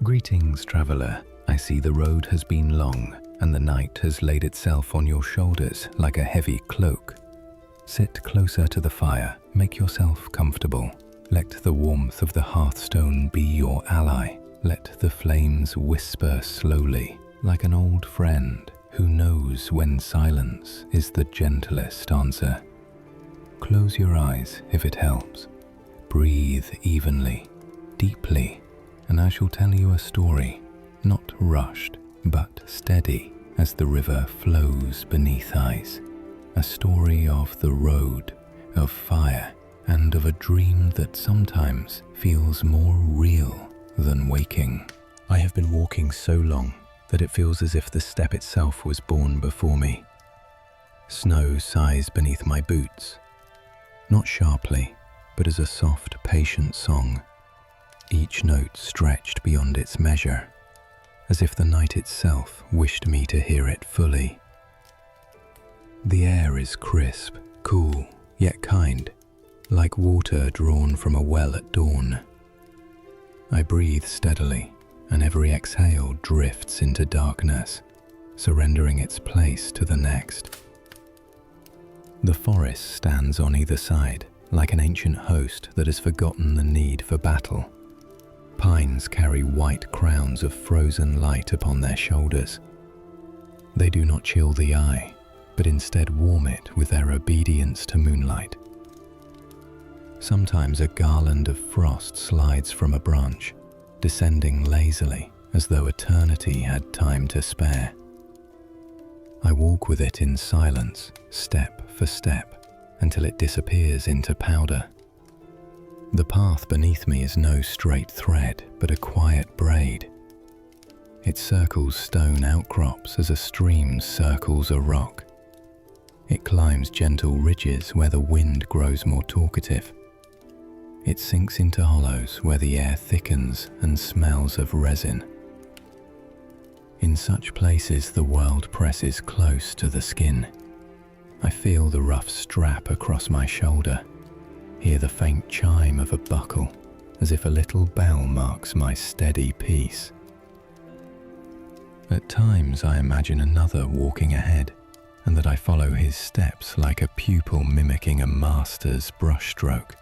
Greetings, traveller. I see the road has been long, and the night has laid itself on your shoulders like a heavy cloak. Sit closer to the fire, make yourself comfortable. Let the warmth of the hearthstone be your ally. Let the flames whisper slowly, like an old friend who knows when silence is the gentlest answer. Close your eyes if it helps. Breathe evenly, deeply, and I shall tell you a story, not rushed, but steady as the river flows beneath eyes. A story of the road, of fire, and of a dream that sometimes feels more real than waking. I have been walking so long that it feels as if the step itself was born before me. Snow sighs beneath my boots, not sharply, but as a soft, patient song, each note stretched beyond its measure, as if the night itself wished me to hear it fully. The air is crisp, cool, yet kind, like water drawn from a well at dawn. I breathe steadily, and every exhale drifts into darkness, surrendering its place to the next. The forest stands on either side, like an ancient host that has forgotten the need for battle. Pines carry white crowns of frozen light upon their shoulders. They do not chill the eye, but instead warm it with their obedience to moonlight. Sometimes a garland of frost slides from a branch, descending lazily as though eternity had time to spare. I walk with it in silence, step for step, until it disappears into powder. The path beneath me is no straight thread, but a quiet braid. It circles stone outcrops as a stream circles a rock. It climbs gentle ridges where the wind grows more talkative. It sinks into hollows where the air thickens and smells of resin. In such places the world presses close to the skin. I feel the rough strap across my shoulder, hear the faint chime of a buckle, as if a little bell marks my steady peace. At times I imagine another walking ahead, and that I follow his steps like a pupil mimicking a master's brushstroke.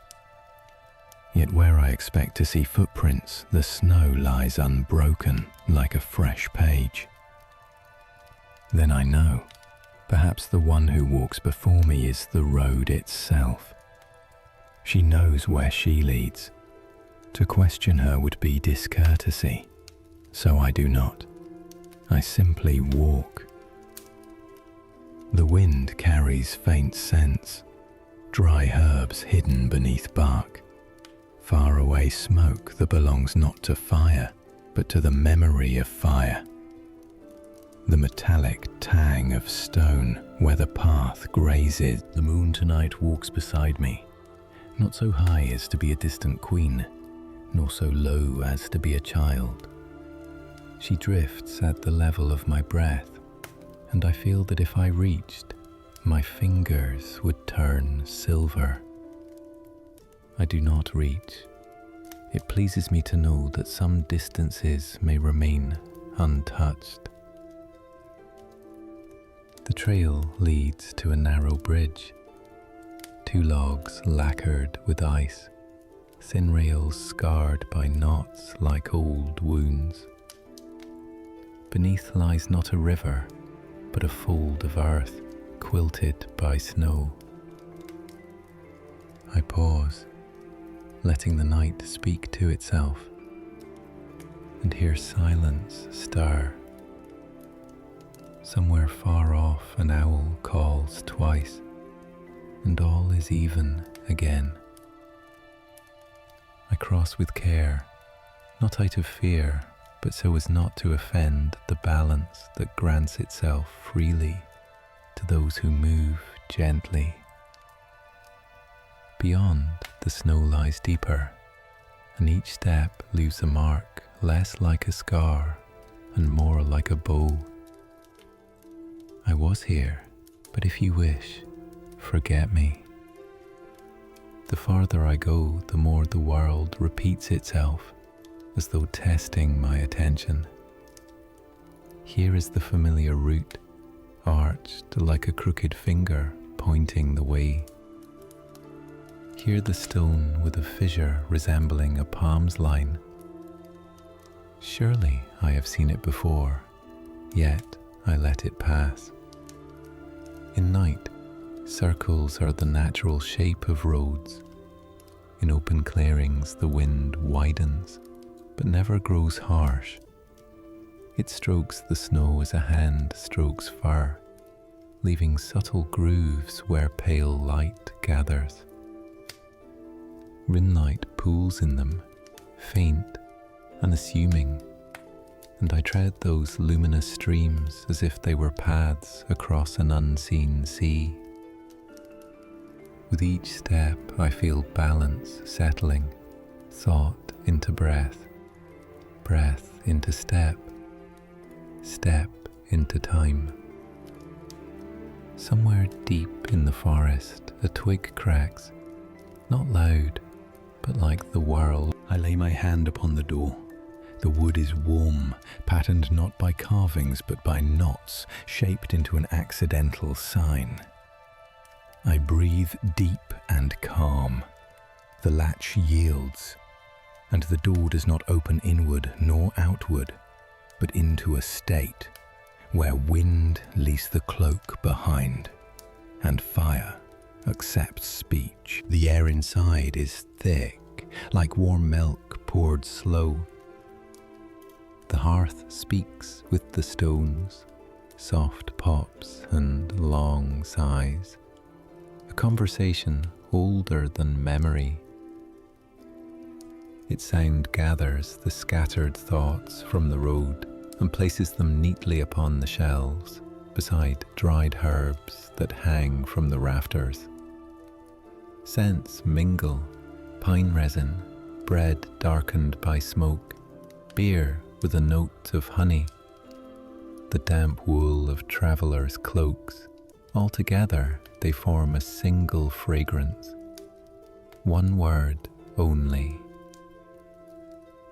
Yet where I expect to see footprints, the snow lies unbroken like a fresh page. Then I know, perhaps the one who walks before me is the road itself. She knows where she leads. To question her would be discourtesy, so I do not. I simply walk. The wind carries faint scents, dry herbs hidden beneath bark, far away smoke that belongs not to fire, but to the memory of fire. The metallic tang of stone where the path grazes. The moon tonight walks beside me, not so high as to be a distant queen, nor so low as to be a child. She drifts at the level of my breath, and I feel that if I reached, my fingers would turn silver. I do not reach. It pleases me to know that some distances may remain untouched. The trail leads to a narrow bridge. Two logs lacquered with ice, thin rails scarred by knots like old wounds. Beneath lies not a river, but a fold of earth quilted by snow. I pause, letting the night speak to itself, and hear silence stir. Somewhere far off an owl calls twice, and all is even again. I cross with care, not out of fear, but so as not to offend the balance that grants itself freely to those who move gently. Beyond, the snow lies deeper, and each step leaves a mark less like a scar and more like a bow. I was here, but if you wish, forget me. The farther I go, the more the world repeats itself, as though testing my attention. Here is the familiar route, arched like a crooked finger pointing the way. Here the stone with a fissure resembling a palm's line. Surely I have seen it before, yet I let it pass. In night, circles are the natural shape of roads. In open clearings the wind widens, but never grows harsh. It strokes the snow as a hand strokes fur, leaving subtle grooves where pale light gathers. Moonlight pools in them, faint, unassuming, and I tread those luminous streams as if they were paths across an unseen sea. With each step I feel balance settling, thought into breath, breath into step, step into time. Somewhere deep in the forest a twig cracks, not loud, but like the world. I lay my hand upon the door. The wood is warm, patterned not by carvings but by knots, shaped into an accidental sign. I breathe deep and calm. The latch yields, and the door does not open inward nor outward, but into a state where wind leaves the cloak behind, and fire accepts speech. The air inside is thick, like warm milk poured slow. The hearth speaks with the stones, soft pops and long sighs. A conversation older than memory. Its sound gathers the scattered thoughts from the road and places them neatly upon the shelves, beside dried herbs that hang from the rafters. Scents mingle, pine resin, bread darkened by smoke, beer with a note of honey, the damp wool of travellers' cloaks. Altogether they form a single fragrance. One word only: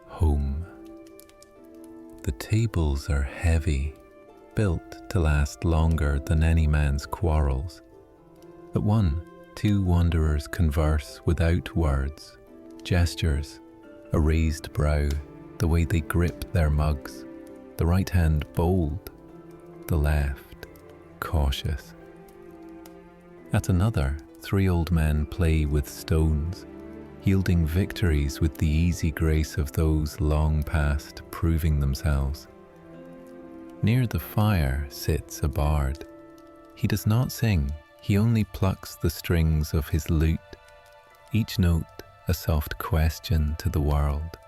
home. The tables are heavy, built to last longer than any man's quarrels. At one, two wanderers converse without words, gestures, a raised brow, the way they grip their mugs, the right hand bold, the left cautious. At another, three old men play with stones, yielding victories with the easy grace of those long past proving themselves. Near the fire sits a bard. He does not sing, he only plucks the strings of his lute, each note a soft question to the world.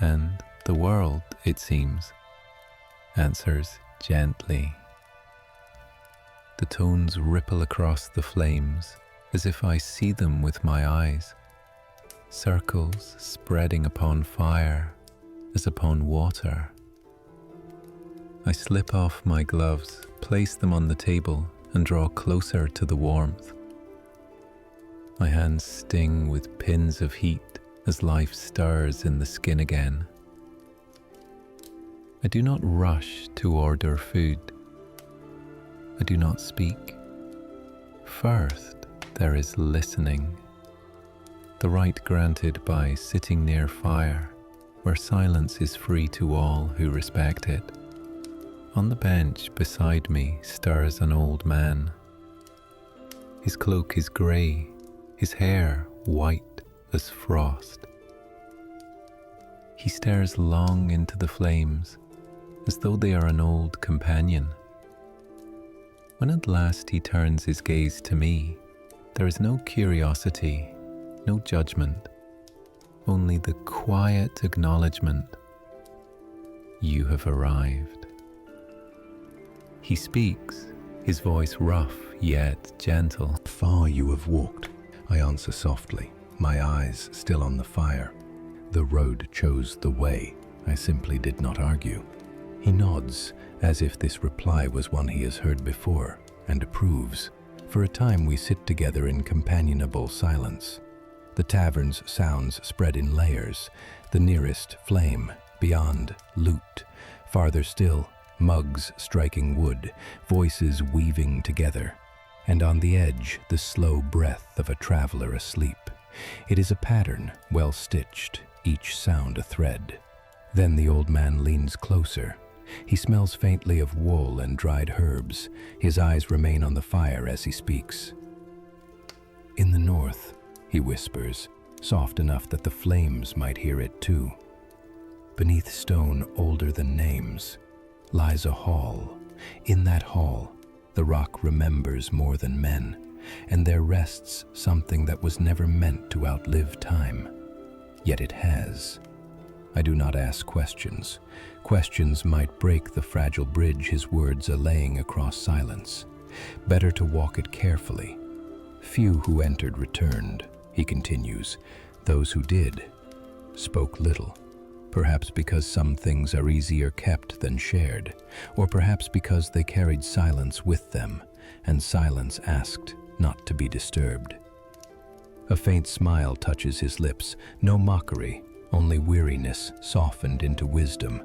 And the world, it seems, answers gently. The tones ripple across the flames as if I see them with my eyes, circles spreading upon fire as upon water. I slip off my gloves, place them on the table, and draw closer to the warmth. My hands sting with pins of heat as life stirs in the skin again. I do not rush to order food. I do not speak. First, there is listening, the right granted by sitting near fire, where silence is free to all who respect it. On the bench beside me stirs an old man. His cloak is grey, his hair white as frost. He stares long into the flames, as though they are an old companion. When at last he turns his gaze to me, there is no curiosity, no judgment, only the quiet acknowledgement: you have arrived. He speaks, his voice rough yet gentle. Far you have walked, I answer softly, my eyes still on the fire. The road chose the way, I simply did not argue. He nods, as if this reply was one he has heard before, and approves. For a time we sit together in companionable silence. The tavern's sounds spread in layers, The nearest, flame. Beyond, loot. Farther still, mugs striking wood, voices weaving together. And on the edge, the slow breath of a traveler asleep. It is a pattern, well stitched, each sound a thread. Then the old man leans closer. He smells faintly of wool and dried herbs. His eyes remain on the fire as he speaks. In the north, he whispers, soft enough that the flames might hear it too. Beneath stone older than names, lies a hall. In that hall, the rock remembers more than men, and there rests something that was never meant to outlive time. Yet it has. I do not ask questions. Questions might break the fragile bridge his words are laying across silence. Better to walk it carefully. Few who entered returned, he continues. Those who did spoke little. Perhaps because some things are easier kept than shared, or perhaps because they carried silence with them, and silence asked not to be disturbed. A faint smile touches his lips, no mockery, only weariness softened into wisdom.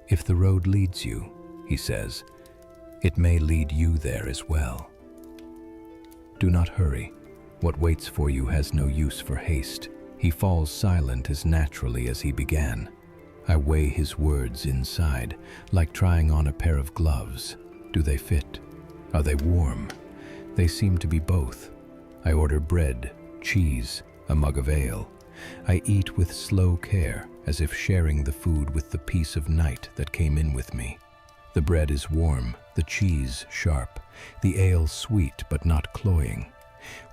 If the road leads you, he says, it may lead you there as well. Do not hurry. What waits for you has no use for haste. He falls silent as naturally as he began. I weigh his words inside, like trying on a pair of gloves. Do they fit? Are they warm? They seem to be both. I order bread, cheese, a mug of ale. I eat with slow care, as if sharing the food with the peace of night that came in with me. The bread is warm, the cheese sharp, the ale sweet but not cloying.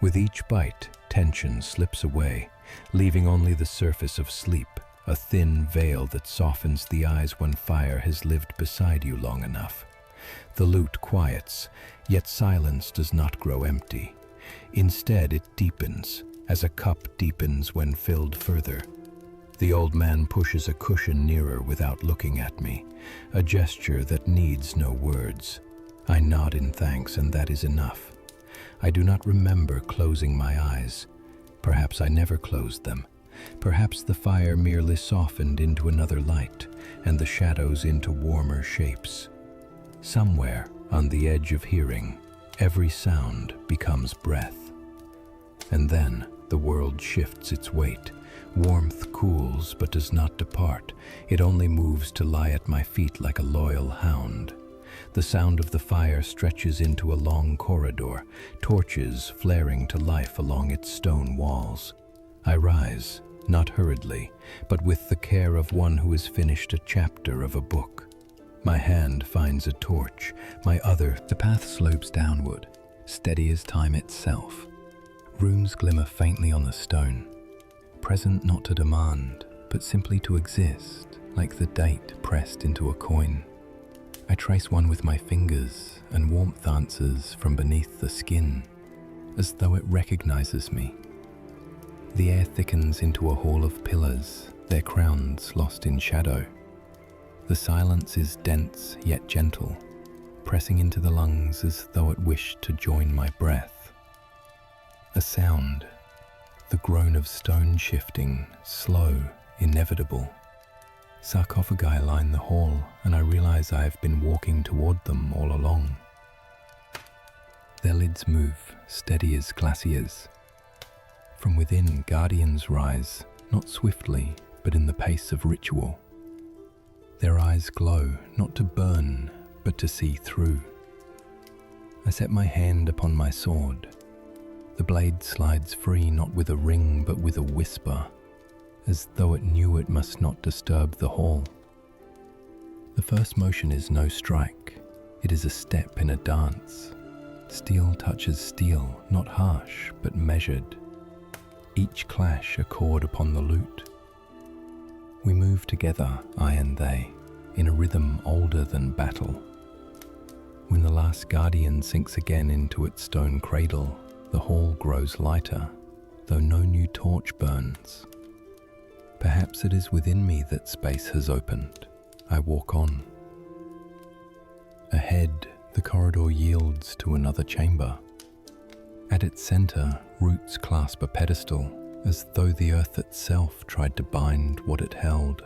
With each bite, tension slips away, leaving only the surface of sleep, a thin veil that softens the eyes when fire has lived beside you long enough. The lute quiets, yet silence does not grow empty. Instead, it deepens, as a cup deepens when filled further. The old man pushes a cushion nearer without looking at me, a gesture that needs no words. I nod in thanks, and that is enough. I do not remember closing my eyes. Perhaps I never closed them. Perhaps the fire merely softened into another light, and the shadows into warmer shapes. Somewhere, on the edge of hearing, every sound becomes breath. And then the world shifts its weight. Warmth cools but does not depart. It only moves to lie at my feet like a loyal hound. The sound of the fire stretches into a long corridor, torches flaring to life along its stone walls. I rise, not hurriedly, but with the care of one who has finished a chapter of a book. My hand finds a torch, my other. The path slopes downward, steady as time itself. Runes glimmer faintly on the stone, present not to demand, but simply to exist, like the date pressed into a coin. I trace one with my fingers, and warmth answers from beneath the skin, as though it recognizes me. The air thickens into a hall of pillars, their crowns lost in shadow. The silence is dense yet gentle, pressing into the lungs as though it wished to join my breath. A sound, the groan of stone shifting, slow, inevitable. Sarcophagi line the hall, and I realize I have been walking toward them all along. Their lids move, steady as glaciers. From within, guardians rise, not swiftly, but in the pace of ritual. Their eyes glow, not to burn, but to see through. I set my hand upon my sword. The blade slides free, not with a ring, but with a whisper, as though it knew it must not disturb the hall. The first motion is no strike. It is a step in a dance. Steel touches steel, not harsh, but measured. Each clash a chord upon the lute. We move together, I and they, in a rhythm older than battle. When the last guardian sinks again into its stone cradle, the hall grows lighter, though no new torch burns. Perhaps it is within me that space has opened. I walk on. Ahead, the corridor yields to another chamber. At its center, roots clasp a pedestal, as though the earth itself tried to bind what it held.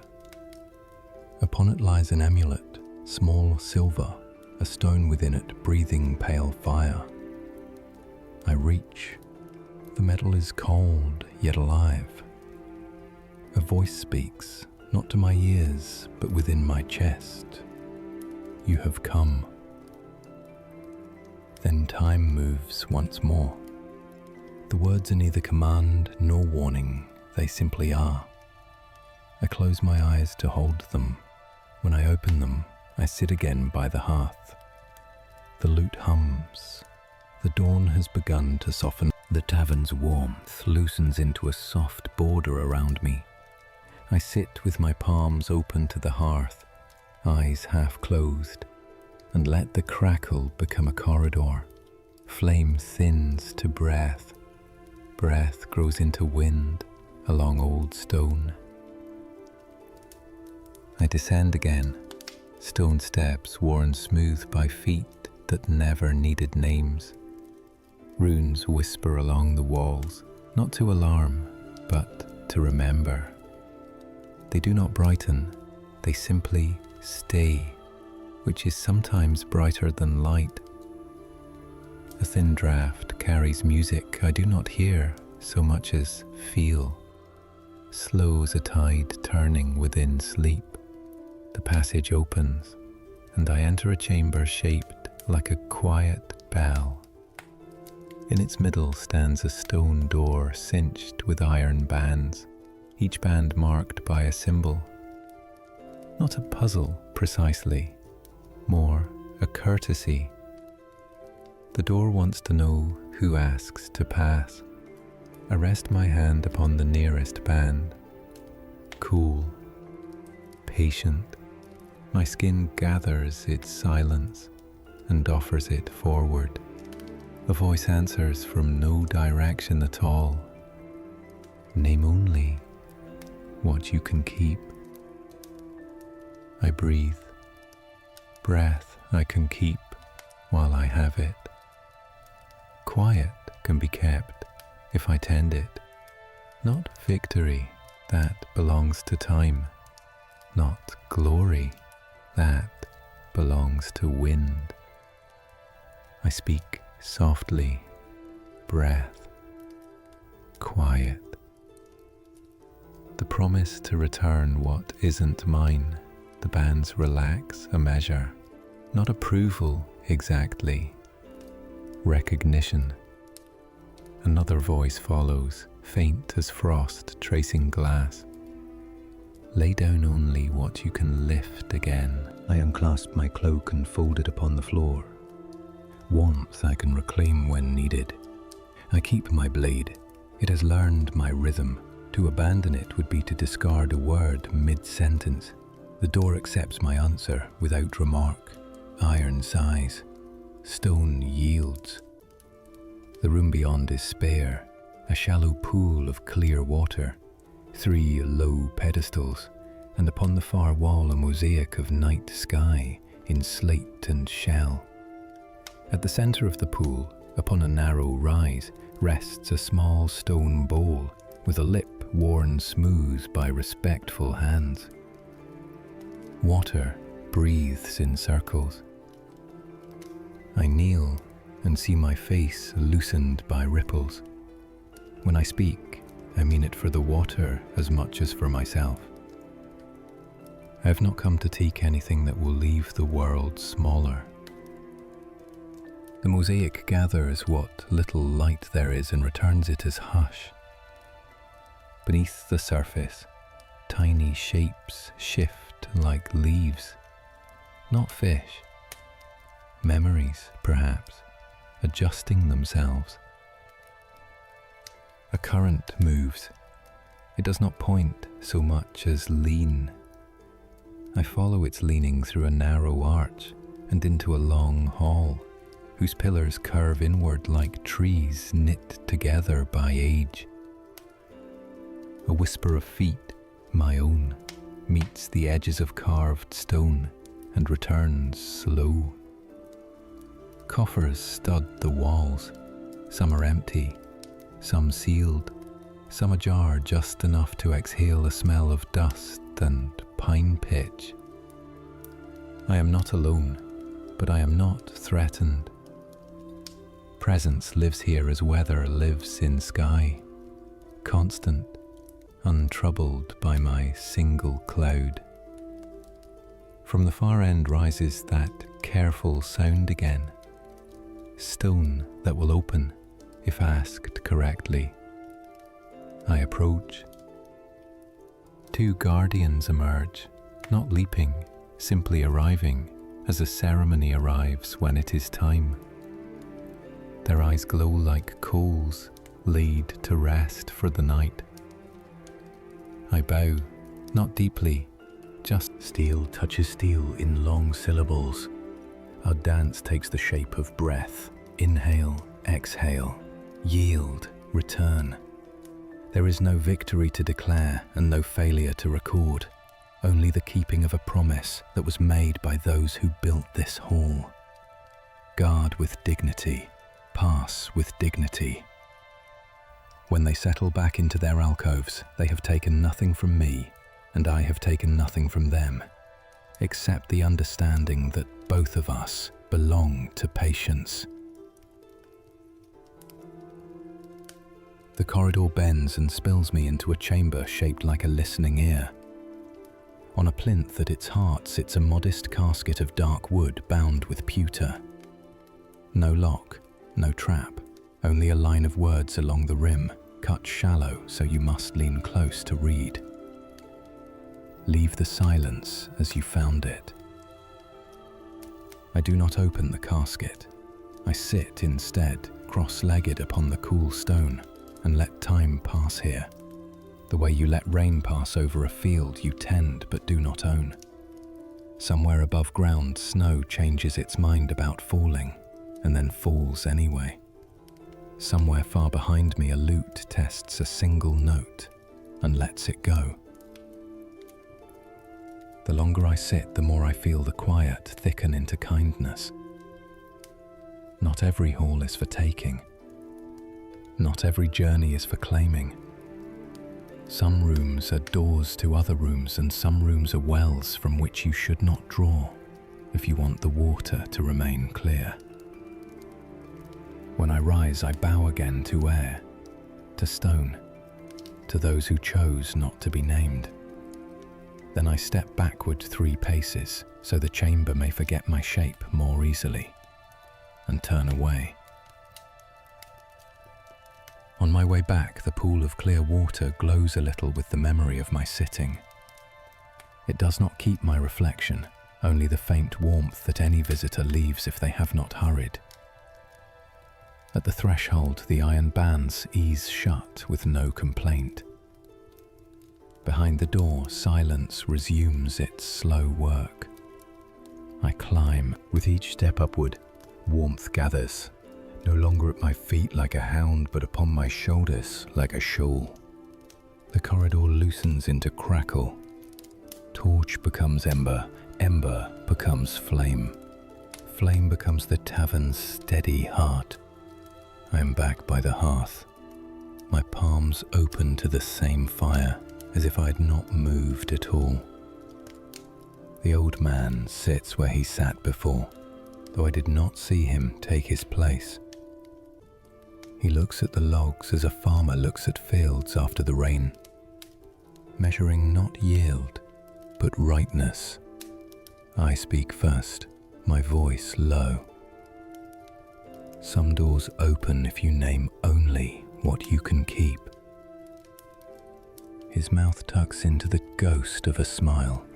Upon it lies an amulet, small silver, a stone within it breathing pale fire. I reach. The metal is cold yet alive. A voice speaks, not to my ears, but within my chest. You have come. Then time moves once more. The words are neither command nor warning, they simply are. I close my eyes to hold them. When I open them, I sit again by the hearth. The lute hums. The dawn has begun to soften. The tavern's warmth loosens into a soft border around me. I sit with my palms open to the hearth, eyes half closed, and let the crackle become a corridor. Flame thins to breath. Breath grows into wind along old stone. I descend again, stone steps worn smooth by feet that never needed names. Runes whisper along the walls, not to alarm, but to remember. They do not brighten, they simply stay, which is sometimes brighter than light. A thin draft carries music I do not hear so much as feel. Slow as a tide turning within sleep, the passage opens, and I enter a chamber shaped like a quiet bell. In its middle stands a stone door cinched with iron bands, each band marked by a symbol. Not a puzzle precisely, more a courtesy. The door wants to know who asks to pass. I rest my hand upon the nearest band. Cool, patient, my skin gathers its silence and offers it forward. A voice answers from no direction at all. Name only what you can keep. I breathe. Breath I can keep while I have it. Quiet can be kept if I tend it. Not victory, that belongs to time. Not glory, that belongs to wind. I speak softly, breath, quiet. The promise to return what isn't mine. The bands relax a measure, not approval exactly, recognition. Another voice follows, faint as frost tracing glass. Lay down only what you can lift again. I unclasp my cloak and fold it upon the floor. Warmth I can reclaim when needed. I keep my blade. It has learned my rhythm. To abandon it would be to discard a word mid-sentence. The door accepts my answer without remark. Iron sighs. Stone yields. The room beyond is spare, a shallow pool of clear water, 3 low pedestals, and upon the far wall a mosaic of night sky in slate and shell. At the centre of the pool, upon a narrow rise, rests a small stone bowl with a lip worn smooth by respectful hands. Water breathes in circles. I kneel and see my face loosened by ripples. When I speak, I mean it for the water as much as for myself. I have not come to take anything that will leave the world smaller. The mosaic gathers what little light there is and returns it as hush. Beneath the surface, tiny shapes shift like leaves. Not fish. Memories, perhaps, adjusting themselves. A current moves. It does not point so much as lean. I follow its leaning through a narrow arch and into a long hall, whose pillars curve inward like trees knit together by age. A whisper of feet, my own, meets the edges of carved stone and returns slow. Coffers stud the walls. Some are empty, some sealed, some ajar just enough to exhale a smell of dust and pine pitch. I am not alone, but I am not threatened. Presence lives here as weather lives in sky, constant, untroubled by my single cloud. From the far end rises that careful sound again, stone that will open if asked correctly. I approach. Two guardians emerge, not leaping, simply arriving as a ceremony arrives when it is time. Their eyes glow like coals, laid to rest for the night. I bow, not deeply, just steel touches steel in long syllables. Our dance takes the shape of breath. Inhale, exhale, yield, return. There is no victory to declare and no failure to record, only the keeping of a promise that was made by those who built this hall. Guard with dignity, pass with dignity. When they settle back into their alcoves, they have taken nothing from me, and I have taken nothing from them, except the understanding that both of us belong to patience. The corridor bends and spills me into a chamber shaped like a listening ear. On a plinth at its heart sits a modest casket of dark wood bound with pewter. No lock, no trap, only a line of words along the rim, cut shallow so you must lean close to read. Leave the silence as you found it. I do not open the casket. I sit instead, cross-legged upon the cool stone, and let time pass here, the way you let rain pass over a field you tend but do not own. Somewhere above ground, snow changes its mind about falling, and then falls anyway. Somewhere far behind me, a lute tests a single note and lets it go. The longer I sit, the more I feel the quiet thicken into kindness. Not every hall is for taking. Not every journey is for claiming. Some rooms are doors to other rooms, and some rooms are wells from which you should not draw if you want the water to remain clear. When I rise, I bow again to air, to stone, to those who chose not to be named. Then I step backward 3 paces, so the chamber may forget my shape more easily, and turn away. On my way back, the pool of clear water glows a little with the memory of my sitting. It does not keep my reflection, only the faint warmth that any visitor leaves if they have not hurried. At the threshold, the iron bands ease shut with no complaint. Behind the door, silence resumes its slow work. I climb. With each step upward, warmth gathers, no longer at my feet like a hound, but upon my shoulders like a shawl. The corridor loosens into crackle. Torch becomes ember, ember becomes flame. Flame becomes the tavern's steady heart. I am back by the hearth, my palms open to the same fire, as if I had not moved at all. The old man sits where he sat before, though I did not see him take his place. He looks at the logs as a farmer looks at fields after the rain, measuring not yield, but rightness. I speak first, my voice low. Some doors open if you name only what you can keep. His mouth tucks into the ghost of a smile.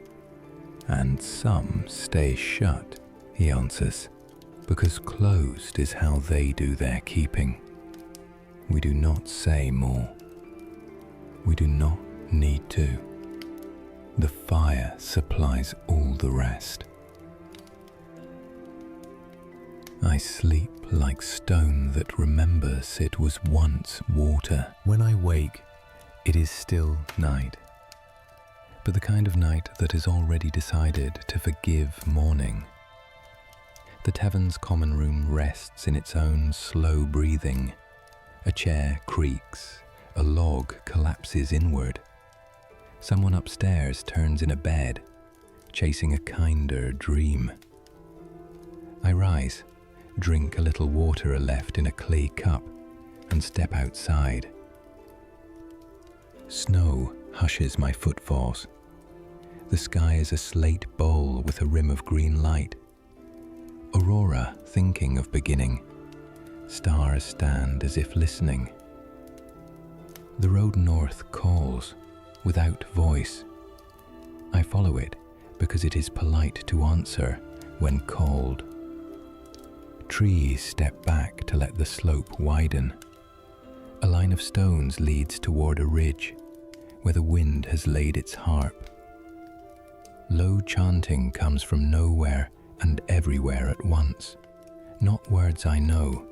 And some stay shut, he answers, because closed is how they do their keeping. We do not say more. We do not need to. The fire supplies all the rest. I sleep like stone that remembers it was once water. When I wake, it is still night, but the kind of night that has already decided to forgive morning. The tavern's common room rests in its own slow breathing. A chair creaks, a log collapses inward. Someone upstairs turns in a bed, chasing a kinder dream. I rise, drink a little water left in a clay cup, and step outside. Snow hushes my footfalls. The sky is a slate bowl with a rim of green light. Aurora thinking of beginning. Stars stand as if listening. The road north calls, without voice. I follow it because it is polite to answer when called. Trees step back to let the slope widen. A line of stones leads toward a ridge where the wind has laid its harp. Low chanting comes from nowhere and everywhere at once. Not words I know,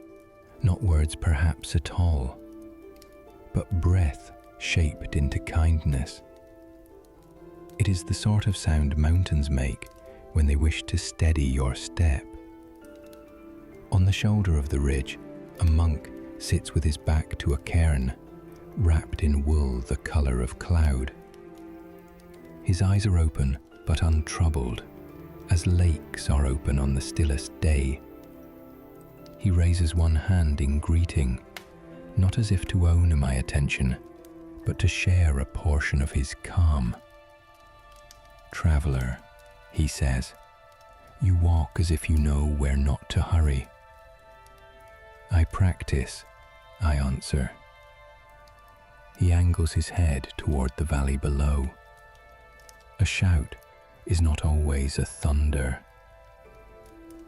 not words perhaps at all, but breath shaped into kindness. It is the sort of sound mountains make when they wish to steady your step. On the shoulder of the ridge, a monk sits with his back to a cairn, wrapped in wool the colour of cloud. His eyes are open but untroubled, as lakes are open on the stillest day. He raises one hand in greeting, not as if to own my attention, but to share a portion of his calm. "Traveller," he says, "you walk as if you know where not to hurry." "I practice," I answer. He angles his head toward the valley below. A shout is not always a thunder.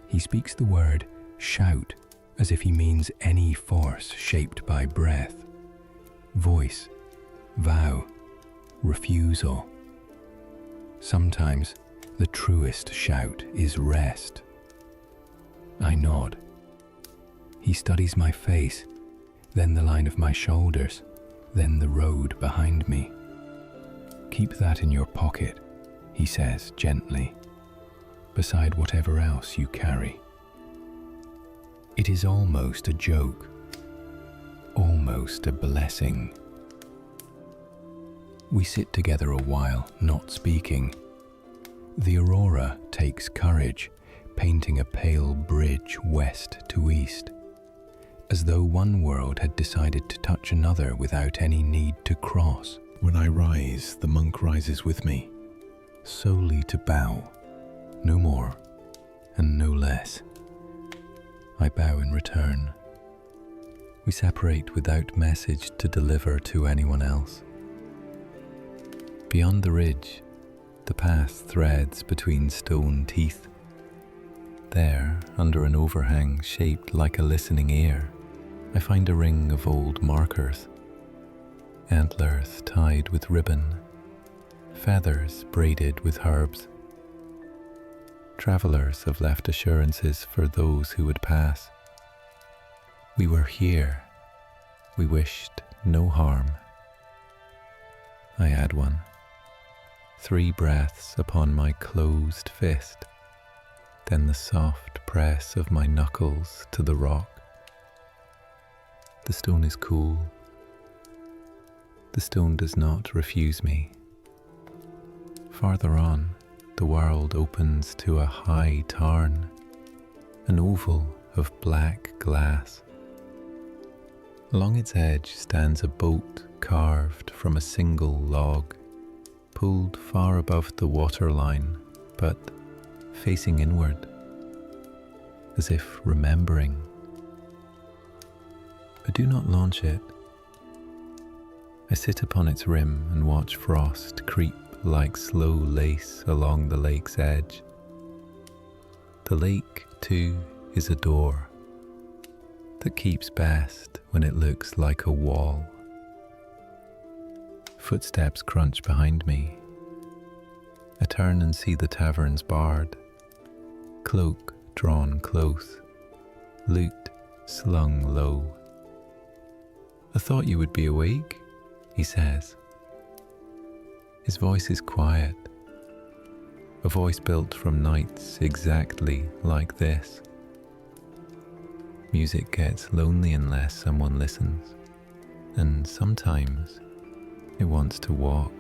He speaks the word shout as if he means any force shaped by breath, voice, vow, refusal. Sometimes the truest shout is rest. I nod. He studies my face, then the line of my shoulders, then the road behind me. "Keep that in your pocket," he says gently, "beside whatever else you carry." It is almost a joke, almost a blessing. We sit together a while, not speaking. The aurora takes courage, painting a pale bridge west to east, as though one world had decided to touch another without any need to cross. When I rise, the monk rises with me, solely to bow, no more and no less. I bow in return. We separate without message to deliver to anyone else. Beyond the ridge, the path threads between stone teeth. There, under an overhang shaped like a listening ear, I find a ring of old markers, antlers tied with ribbon, feathers braided with herbs. Travellers have left assurances for those who would pass. We were here. We wished no harm. I add one. 3 breaths upon my closed fist, then the soft press of my knuckles to the rock. The stone is cool. The stone does not refuse me. Farther on, the world opens to a high tarn, an oval of black glass. Along its edge stands a boat carved from a single log, pulled far above the waterline, but facing inward, as if remembering. But do not launch it. I sit upon its rim and watch frost creep like slow lace along the lake's edge. The lake, too, is a door that keeps best when it looks like a wall. Footsteps crunch behind me. I turn and see the tavern's bard, cloak drawn close, lute slung low. "I thought you would be awake," he says. His voice is quiet, a voice built from nights exactly like this. Music gets lonely unless someone listens, and sometimes it wants to walk.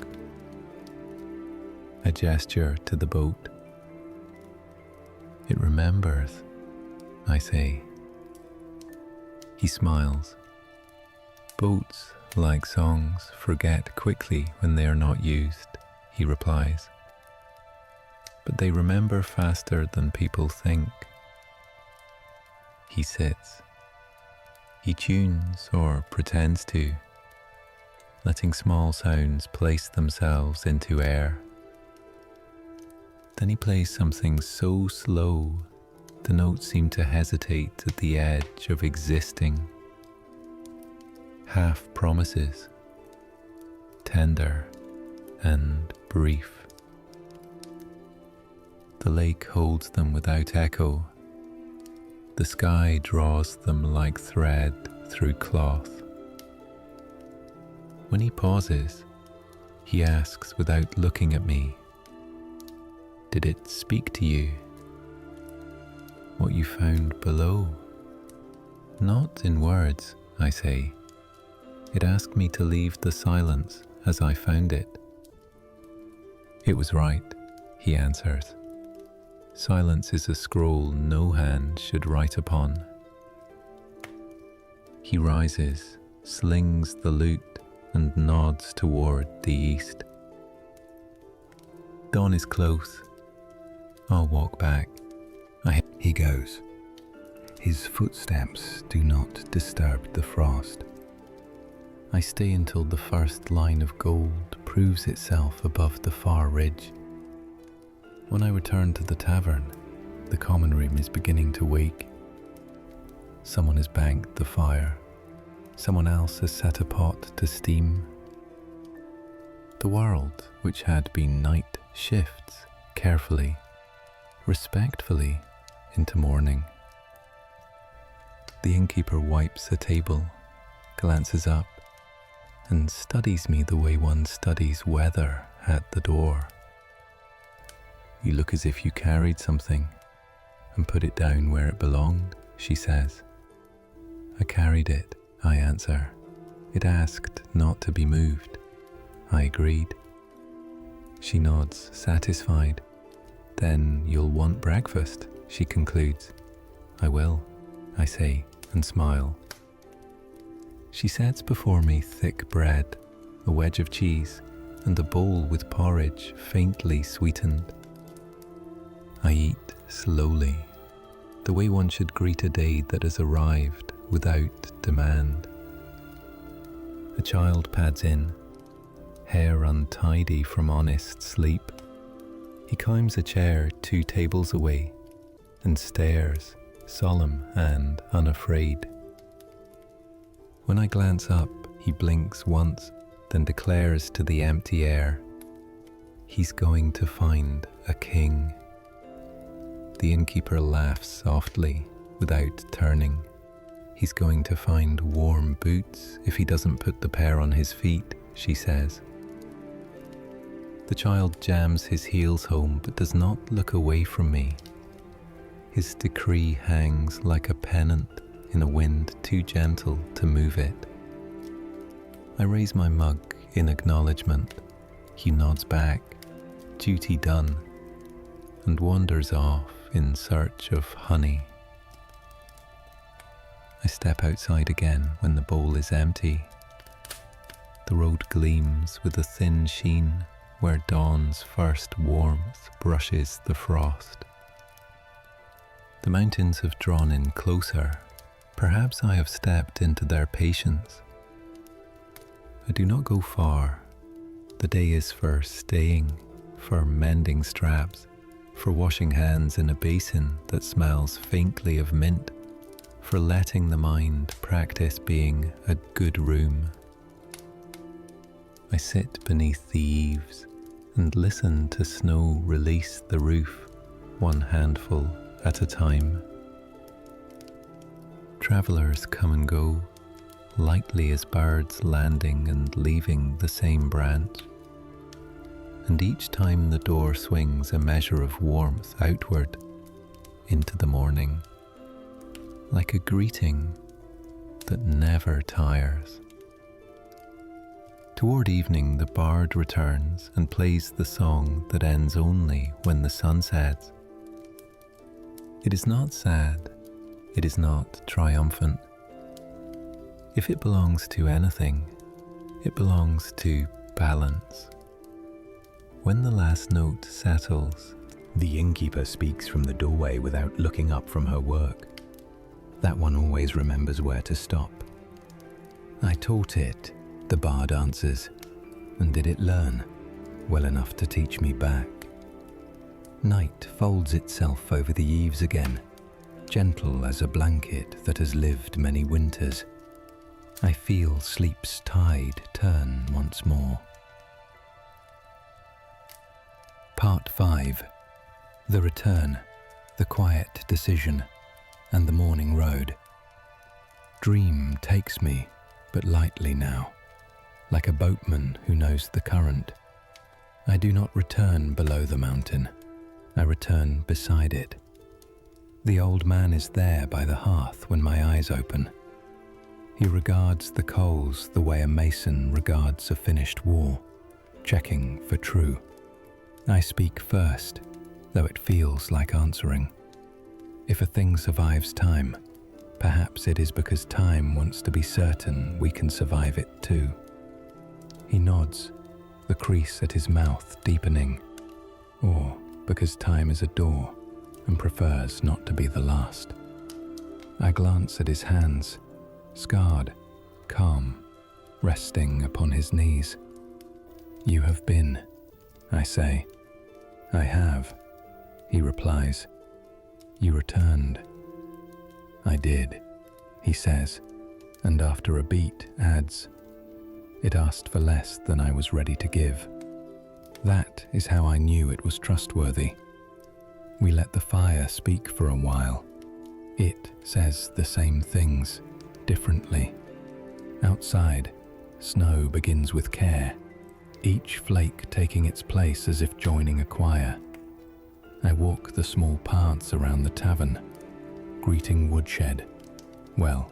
I gesture to the boat. It remembers, I say. He smiles. Boats, like songs, forget quickly when they are not used, he replies. But they remember faster than people think. He sits. He tunes or pretends to, letting small sounds place themselves into air. Then he plays something so slow, the notes seem to hesitate at the edge of existing. Half promises, tender and brief. The lake holds them without echo. The sky draws them like thread through cloth. When he pauses, he asks without looking at me, "Did it speak to you? What you found below?" "Not in words," I say. "It asked me to leave the silence as I found it." "It was right," he answers. "Silence is a scroll no hand should write upon." He rises, slings the lute, and nods toward the east. "Dawn is close. I'll walk back." He goes. His footsteps do not disturb the frost. I stay until the first line of gold proves itself above the far ridge. When I return to the tavern, the common room is beginning to wake. Someone has banked the fire. Someone else has set a pot to steam. The world, which had been night, shifts carefully, respectfully, into morning. The innkeeper wipes a table, glances up, and studies me the way one studies weather at the door. "You look as if you carried something and put it down where it belonged," she says. "I carried it," I answer. "It asked not to be moved." I agreed. She nods, satisfied. "Then you'll want breakfast," she concludes. "I will," I say, and smile. She sets before me thick bread, a wedge of cheese, and a bowl with porridge faintly sweetened. I eat slowly, the way one should greet a day that has arrived without demand. A child pads in, hair untidy from honest sleep. He climbs a chair 2 tables away and stares, solemn and unafraid. When I glance up, he blinks once, then declares to the empty air, "He's going to find a king." The innkeeper laughs softly, without turning. "He's going to find warm boots if he doesn't put the pair on his feet," she says. The child jams his heels home but does not look away from me. His decree hangs like a pennant in a wind too gentle to move it. I raise my mug in acknowledgement. He nods back, duty done, and wanders off in search of honey. I step outside again when the bowl is empty. The road gleams with a thin sheen where dawn's first warmth brushes the frost. The mountains have drawn in closer. Perhaps I have stepped into their patience. I do not go far. The day is for staying, for mending straps, for washing hands in a basin that smells faintly of mint, for letting the mind practice being a good room. I sit beneath the eaves and listen to snow release the roof, one handful at a time. Travelers come and go, lightly as birds landing and leaving the same branch. And each time the door swings a measure of warmth outward into the morning, like a greeting that never tires. Toward evening, the bard returns and plays the song that ends only when the sun sets. It is not sad. It is not triumphant. If it belongs to anything, it belongs to balance. When the last note settles, the innkeeper speaks from the doorway without looking up from her work. That one always remembers where to stop. I taught it, the bard answers, and did it learn well enough to teach me back. Night folds itself over the eaves again, gentle as a blanket that has lived many winters. I feel sleep's tide turn once more. Part 5. The return, the quiet decision, and the morning road. Dream takes me, but lightly now, like a boatman who knows the current. I do not return below the mountain. I return beside it. The old man is there by the hearth when my eyes open. He regards the coals the way a mason regards a finished wall, checking for true. I speak first, though it feels like answering. If a thing survives time, perhaps it is because time wants to be certain we can survive it too. He nods, the crease at his mouth deepening, or because time is a door and prefers not to be the last. I glance at his hands, scarred, calm, resting upon his knees. You have been, I say. I have, he replies. You returned. I did, he says, and after a beat adds, it asked for less than I was ready to give. That is how I knew it was trustworthy. We let the fire speak for a while. It says the same things, differently. Outside, snow begins with care, each flake taking its place as if joining a choir. I walk the small paths around the tavern, greeting woodshed. Well,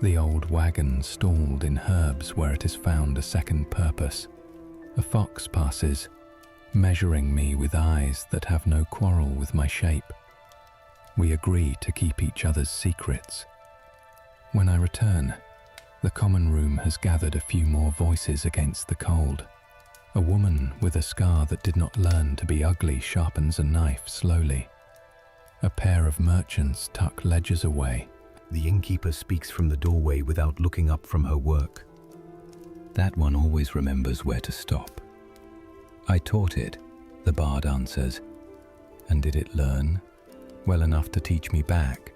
the old wagon stalled in herbs where it has found a second purpose. A fox passes, measuring me with eyes that have no quarrel with my shape. We agree to keep each other's secrets. When I return, the common room has gathered a few more voices against the cold. A woman with a scar that did not learn to be ugly sharpens a knife slowly. A pair of merchants tuck ledgers away. The innkeeper speaks from the doorway without looking up from her work. That one always remembers where to stop. I taught it, the bard answers. And did it learn well enough to teach me back?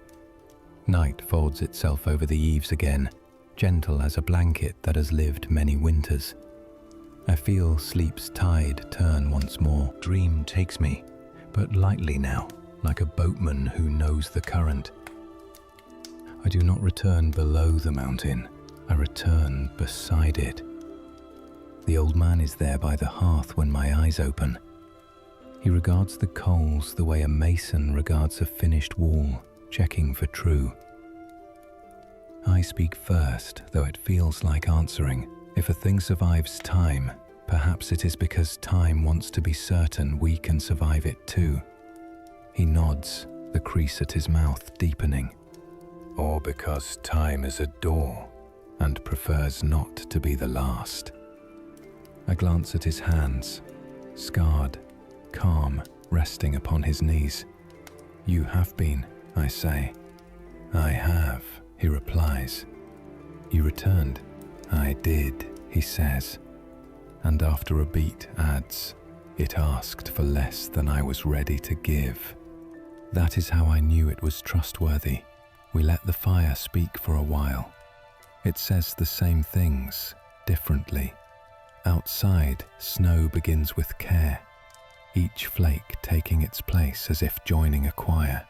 Night folds itself over the eaves again, gentle as a blanket that has lived many winters. I feel sleep's tide turn once more. Dream takes me, but lightly now, like a boatman who knows the current. I do not return below the mountain. I return beside it. The old man is there by the hearth when my eyes open. He regards the coals the way a mason regards a finished wall, checking for true. I speak first, though it feels like answering. If a thing survives time, perhaps it is because time wants to be certain we can survive it too. He nods, the crease at his mouth deepening. Or because time is a door and prefers not to be the last. I glance at his hands, scarred, calm, resting upon his knees. You have been, I say. I have, he replies. You returned. I did, he says, and after a beat adds, it asked for less than I was ready to give. That is how I knew it was trustworthy. We let the fire speak for a while. It says the same things, differently. Outside, snow begins with care, each flake taking its place as if joining a choir.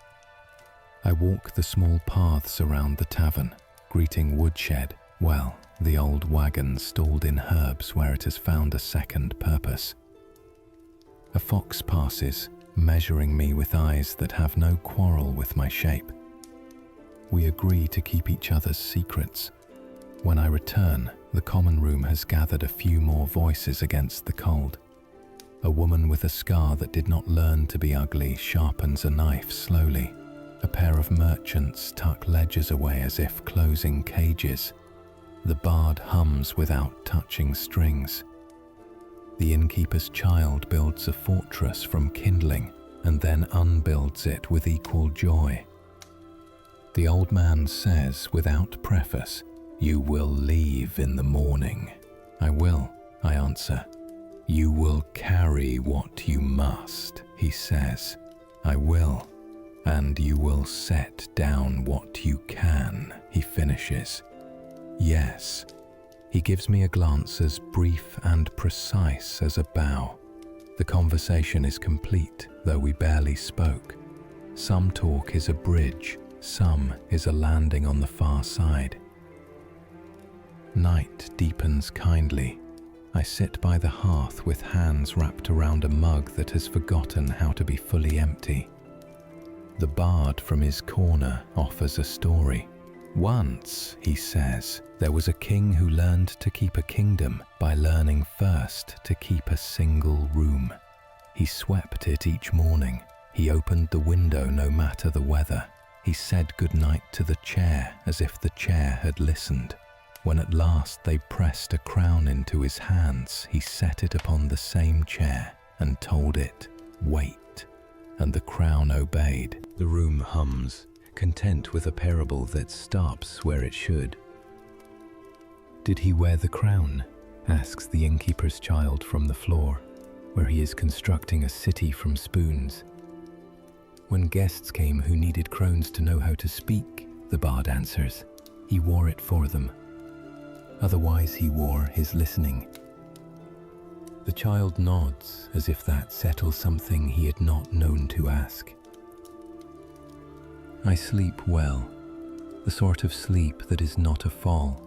I walk the small paths around the tavern, greeting woodshed. Well, the old wagon stalled in herbs where it has found a second purpose. A fox passes, measuring me with eyes that have no quarrel with my shape. We agree to keep each other's secrets. When I return, the common room has gathered a few more voices against the cold. A woman with a scar that did not learn to be ugly sharpens a knife slowly. A pair of merchants tuck ledgers away as if closing cages. The bard hums without touching strings. The innkeeper's child builds a fortress from kindling and then unbuilds it with equal joy. The old man says without preface, "You will leave in the morning." "I will," I answer. "You will carry what you must," he says. "I will." "And you will set down what you can," he finishes. "Yes." He gives me a glance as brief and precise as a bow. The conversation is complete, though we barely spoke. Some talk is a bridge, some is a landing on the far side. Night deepens kindly. I sit by the hearth with hands wrapped around a mug that has forgotten how to be fully empty. The bard from his corner offers a story. "Once," he says, "there was a king who learned to keep a kingdom by learning first to keep a single room. He swept it each morning. He opened the window no matter the weather. He said goodnight to the chair as if the chair had listened. When at last they pressed a crown into his hands, he set it upon the same chair and told it, 'Wait,' and the crown obeyed." The room hums, content with a parable that stops where it should. "Did he wear the crown?" asks the innkeeper's child from the floor, where he is constructing a city from spoons. "When guests came who needed crones to know how to speak," the bard answers, "he wore it for them. Otherwise he wore his listening." The child nods as if that settles something he had not known to ask. I sleep well, the sort of sleep that is not a fall,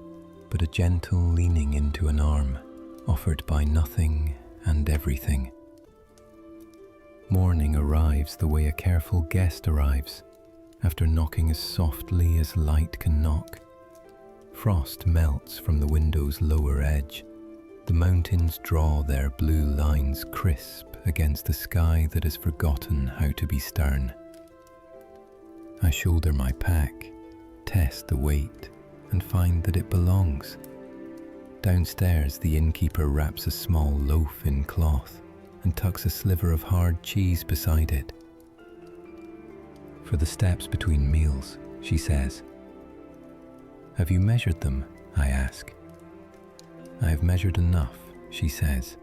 but a gentle leaning into an arm, offered by nothing and everything. Morning arrives the way a careful guest arrives, after knocking as softly as light can knock. Frost melts from the window's lower edge. The mountains draw their blue lines crisp against a sky that has forgotten how to be stern. I shoulder my pack, test the weight, and find that it belongs. Downstairs, the innkeeper wraps a small loaf in cloth and tucks a sliver of hard cheese beside it. "For the steps between meals," she says. "Have you measured them?" I ask. "I have measured enough," she says,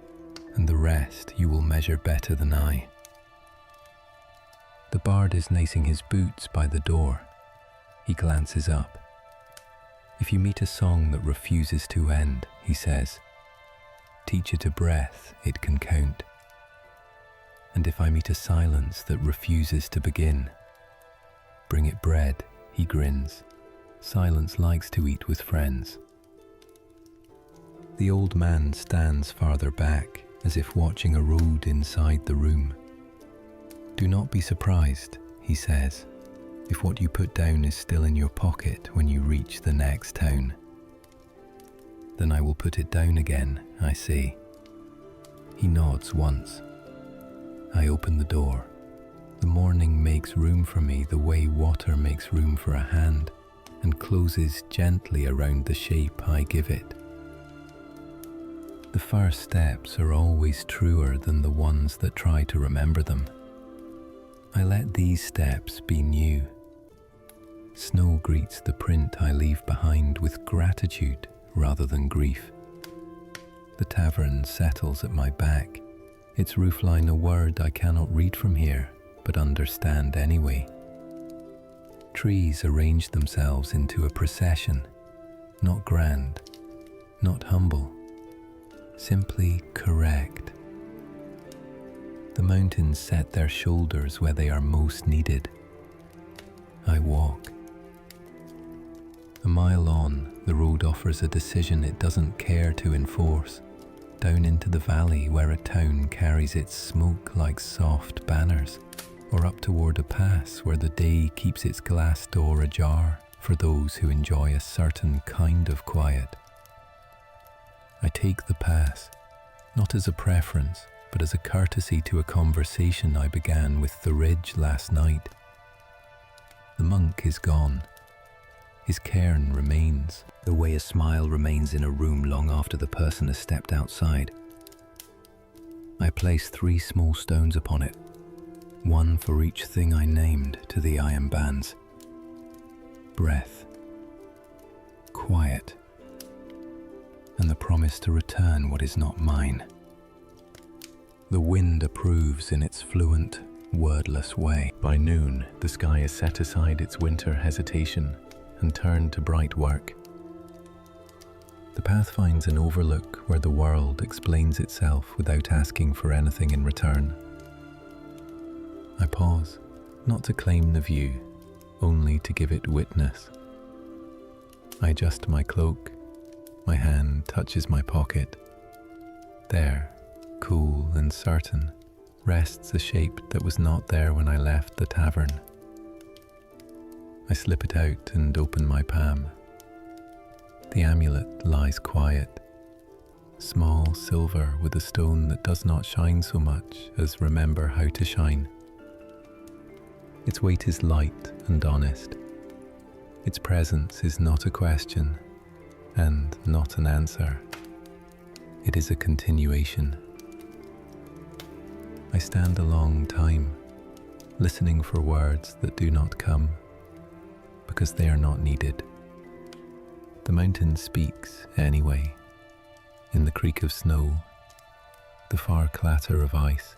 "and the rest you will measure better than I." The bard is lacing his boots by the door. He glances up. "If you meet a song that refuses to end," he says, "teach it a breath it can count. And if I meet a silence that refuses to begin, bring it bread," he grins. "Silence likes to eat with friends." The old man stands farther back, as if watching a road inside the room. "Do not be surprised," he says, "if what you put down is still in your pocket when you reach the next town." "Then I will put it down again," I say. He nods once. I open the door. The morning makes room for me the way water makes room for a hand, and closes gently around the shape I give it. The first steps are always truer than the ones that try to remember them. I let these steps be new. Snow greets the print I leave behind with gratitude rather than grief. The tavern settles at my back, its roofline a word I cannot read from here, but understand anyway. Trees arrange themselves into a procession, not grand, not humble, simply correct. The mountains set their shoulders where they are most needed. I walk. A mile on, the road offers a decision it doesn't care to enforce, down into the valley where a town carries its smoke like soft banners, or up toward a pass where the day keeps its glass door ajar for those who enjoy a certain kind of quiet. I take the pass, not as a preference, but as a courtesy to a conversation I began with the ridge last night. The monk is gone. His cairn remains, the way a smile remains in a room long after the person has stepped outside. I place 3 small stones upon it, one for each thing I named to the iron bands. Breath, quiet, and the promise to return what is not mine. The wind approves in its fluent, wordless way. By noon, the sky has set aside its winter hesitation and turned to bright work. The path finds an overlook where the world explains itself without asking for anything in return. I pause, not to claim the view, only to give it witness. I adjust my cloak. My hand touches my pocket. There, cool and certain, rests a shape that was not there when I left the tavern. I slip it out and open my palm. The amulet lies quiet, small silver with a stone that does not shine so much as remember how to shine. Its weight is light and honest. Its presence is not a question and not an answer. It is a continuation. I stand a long time, listening for words that do not come, because they are not needed. The mountain speaks anyway, in the creak of snow, the far clatter of ice,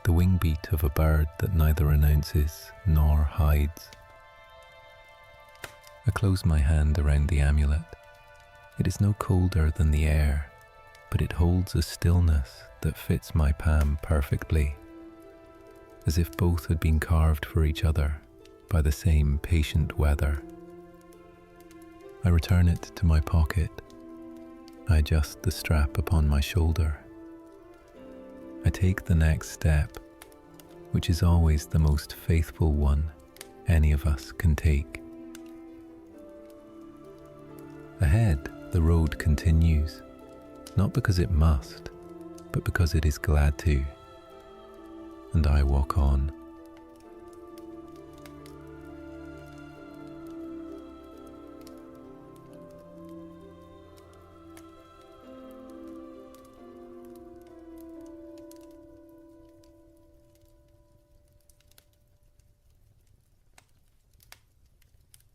the wing beat of a bird that neither announces nor hides. I close my hand around the amulet. It is no colder than the air, but it holds a stillness that fits my palm perfectly, as if both had been carved for each other by the same patient weather. I return it to my pocket. I adjust the strap upon my shoulder. I take the next step, which is always the most faithful one any of us can take. Ahead, the road continues, not because it must, but because it is glad to. And I walk on,